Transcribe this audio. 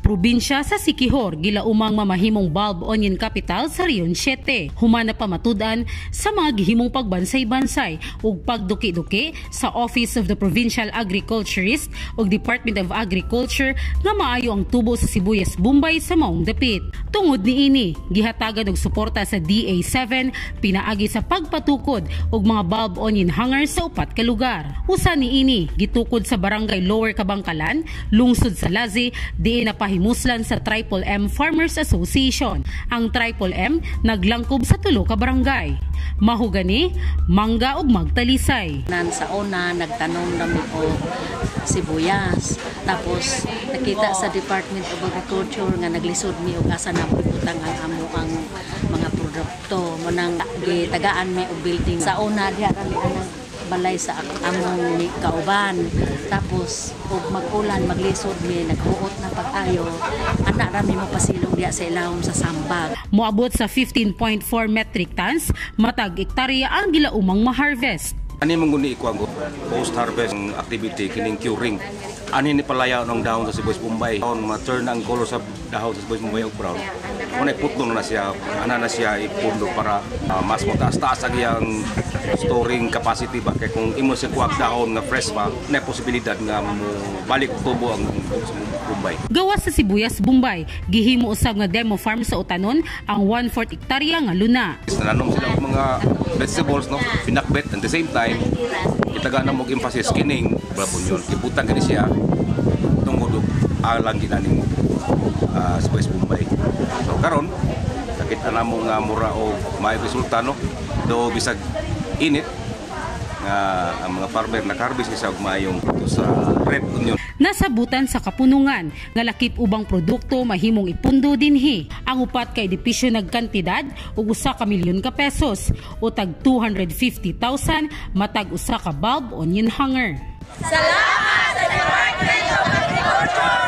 probinsya sa Siquijor gilaumang mamahimong bulb onion capital sa Rion 7. Humana pa matudan sa mga gihimong pagbansay-bansay ug pagduki-duki sa Office of the Provincial Agriculturist ug Department of Agriculture nga maayo ang tubo sa sibuyas Bombay sa maong dapit. Tungod niini, gihatagan og suporta sa DA7 pinaagi sa pagpatukod og mga bulb onion hangers sa upat ka lugar. Usa niini gitukod sa Barangay Lower Kabangkalan, lungsod sa Lazi, di napahimuslan sa Triple M Farmers Association. Ang Triple M naglangkob sa tulo ka barangay. Mahugani, mangga ug magtalisay. Sa una nagtanom nami og sibuyas. Tapos nakita sa Department of Agriculture nga naglisod mi og asa na putang ang amo ang mga produkto. Munang gitagaan mi og building. Sa una diha kami balay sa among ni kauban. Tapos ug mag-ulan maglisod mi naghuot na pag-ayo ana rami mo pasilong diha sa ilawom sa sambag. Moabot sa 15.4 metric tons matag ektarya ang gilaumang ma-harvest. Ani manguni ikuang post-harvest activity kining curing. Ani ni palaya ng dahon sa sibuyas Bombay. Ma-turn ang color sa dahon sa sibuyas Bombay og brown. Kung iputlo na siya, ana na siya ipundo para mas mataas-taas ang iyang storing capacity ba. Kaya kung imo siya kuwag dahon nga fresh pa, na posibilidad nga balik tubo ang Bombay. Gawas sa sibuyas Bombay, gihimo usab nga demo farm sa Utanon ang 1/4 hektarya nga luna. Nananom sila og mga vegetables, no? Pinakbet at the same time itaga na mog emphasis kining babon yun. Ibutan gani siya tungod og alang ginaning sibuyas Bombay. So karon nakita namo nga mura og may resulta, no? Do bisag init nga ang mga farmer nakarbis isa og maayong sa red onion. Nasabutan sa kapunungan nga lakip ubang produkto mahimong ipundo dinhi. Ang upat kay dipisyon nagkantidad og 1 milyon ka pesos o tag 250,000 matag usa ka bulb onion hanger. Salamat sa Department of Agriculture!